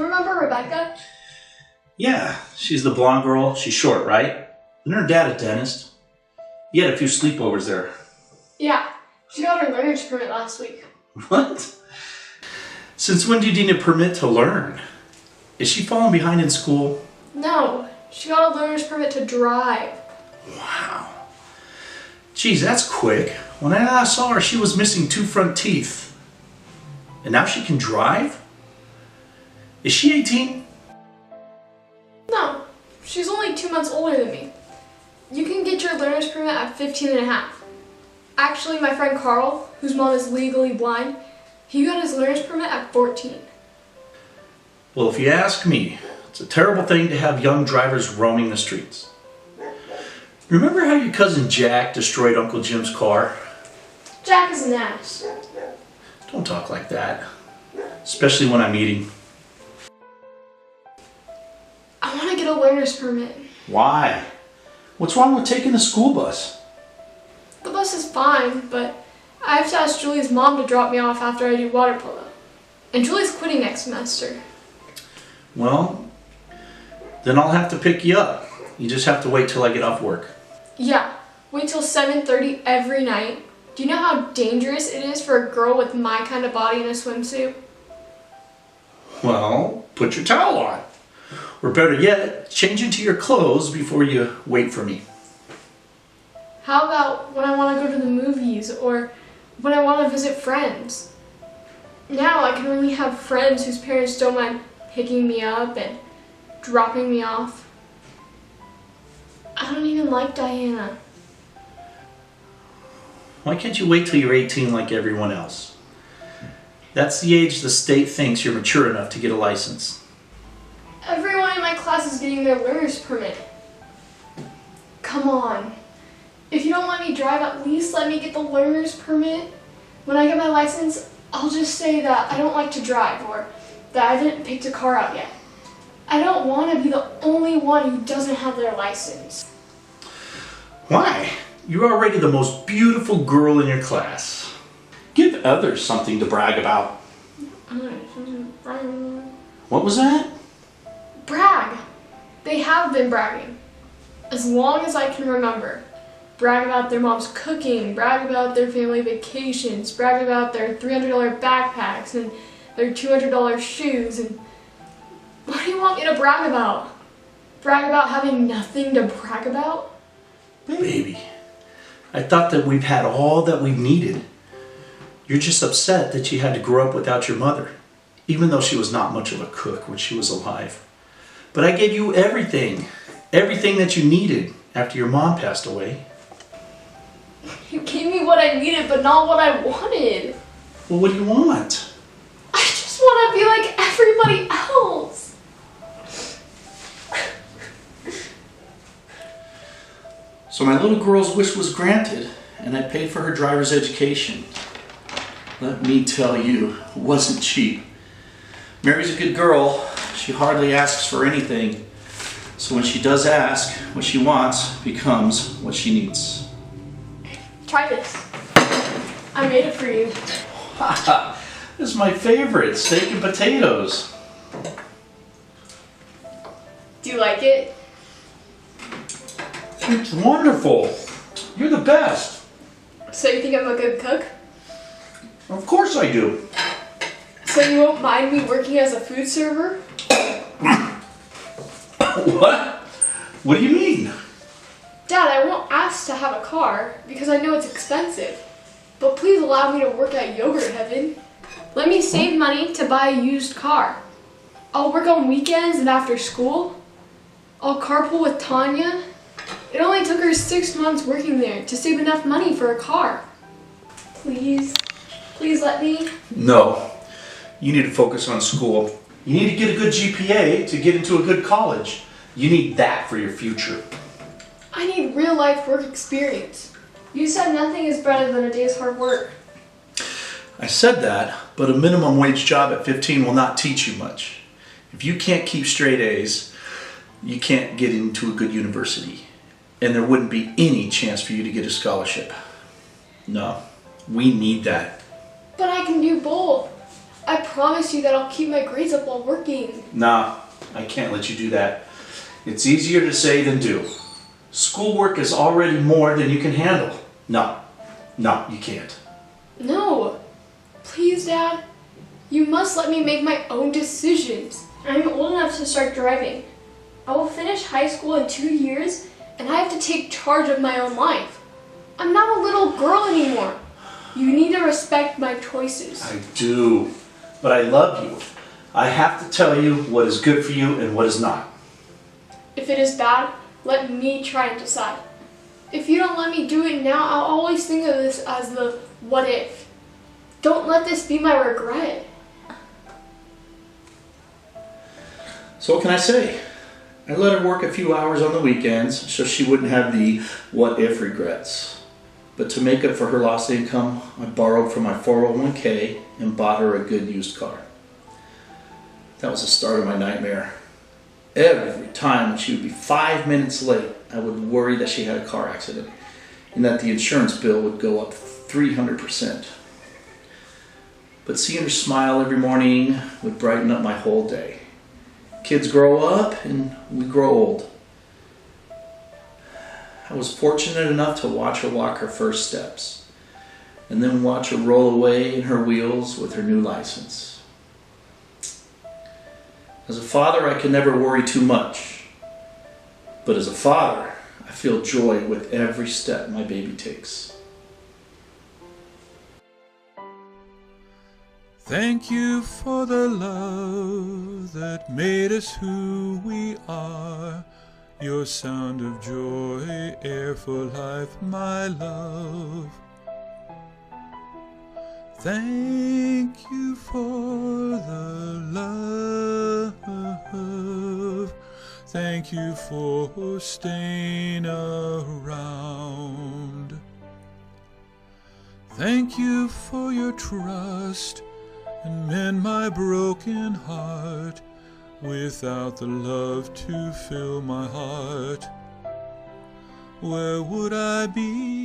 you remember Rebecca? Yeah, she's the blonde girl. She's short, right? And her dad a dentist. You had a few sleepovers there. Yeah, she got her learner's permit last week. What? Since when do you need a permit to learn? Is she falling behind in school? No, she got a learner's permit to drive. Wow. Geez, that's quick. When I last saw her, she was missing 2 front teeth. And now she can drive? Is she 18? No, she's only 2 months older than me. You can get your learner's permit at 15 and a half. Actually, my friend Carl, whose mom is legally blind, he got his learner's permit at 14. Well, if you ask me, it's a terrible thing to have young drivers roaming the streets. Remember how your cousin Jack destroyed Uncle Jim's car? Jack is an ass. Don't talk like that, especially when I'm eating. I want to get a learner's permit. Why? What's wrong with taking the school bus? The bus is fine, but I have to ask Julie's mom to drop me off after I do water polo. And Julie's quitting next semester. Well, then I'll have to pick you up. You just have to wait till I get off work. Yeah, wait till 7:30 every night. Do you know how dangerous it is for a girl with my kind of body in a swimsuit? Well, put your towel on. Or better yet, change into your clothes before you wait for me. How about when I want to go to the movies or when I want to visit friends? Now I can only have friends whose parents don't mind picking me up and dropping me off. I don't even like Diana. Why can't you wait till you're 18 like everyone else? That's the age the state thinks you're mature enough to get a license. Everyone in my class is getting their learner's permit. Come on. If you don't let me drive, at least let me get the learner's permit. When I get my license, I'll just say that I don't like to drive or that I didn't pick a car out yet. I don't want to be the only one who doesn't have their license. Why? You're already the most beautiful girl in your class. Give others something to brag about. What was that? Brag. They have been bragging. As long as I can remember. Brag about their mom's cooking, brag about their family vacations, brag about their $300 backpacks and their $200 shoes. And what do you want me to brag about? Brag about having nothing to brag about? Baby, I thought that we've had all that we needed. You're just upset that you had to grow up without your mother, even though she was not much of a cook when she was alive. But I gave you everything that you needed after your mom passed away. You gave me what I needed, but not what I wanted. Well, what do you want? I just want to be like everybody else. So my little girl's wish was granted, and I paid for her driver's education. Let me tell you, it wasn't cheap. Mary's a good girl. She hardly asks for anything. So when she does ask, what she wants becomes what she needs. Try this. I made it for you. This is my favorite, steak and potatoes. Do you like it? It's wonderful. You're the best. So you think I'm a good cook? Of course I do. So you won't mind me working as a food server? What? What do you mean? Dad, I won't ask to have a car because I know it's expensive. But please allow me to work at Yogurt Heaven. Let me save money to buy a used car. I'll work on weekends and after school. I'll carpool with Tanya. It only took her 6 months working there to save enough money for a car. Please let me. No. You need to focus on school. You need to get a good GPA to get into a good college. You need that for your future. I need real life work experience. You said nothing is better than a day's hard work. I said that, but a minimum wage job at 15 will not teach you much. If you can't keep straight A's, you can't get into a good university. And there wouldn't be any chance for you to get a scholarship. No, we need that. But I can do both. I promise you that I'll keep my grades up while working. Nah, I can't let you do that. It's easier to say than do. Schoolwork is already more than you can handle. No, you can't. No. Please, Dad. You must let me make my own decisions. I'm old enough to start driving. I will finish high school in 2 years, and I have to take charge of my own life. I'm not a little girl anymore. You need to respect my choices. I do, but I love you. I have to tell you what is good for you and what is not. If it is bad, let me try and decide. If you don't let me do it now, I'll always think of this as the what if. Don't let this be my regret. So what can I say? I let her work a few hours on the weekends so she wouldn't have the what if regrets. But to make up for her lost income, I borrowed from my 401k and bought her a good used car. That was the start of my nightmare. Every time when she would be 5 minutes late, I would worry that she had a car accident and that the insurance bill would go up 300%. But seeing her smile every morning would brighten up my whole day. Kids grow up and we grow old. I was fortunate enough to watch her walk her first steps and then watch her roll away in her wheels with her new license. As a father, I can never worry too much. But as a father, I feel joy with every step my baby takes. Thank you for the love that made us who we are. Your sound of joy, air for life, my love. Thank you for the love. Thank you for staying around. Thank you for your trust and mend my broken heart. Without the love to fill my heart, where would I be?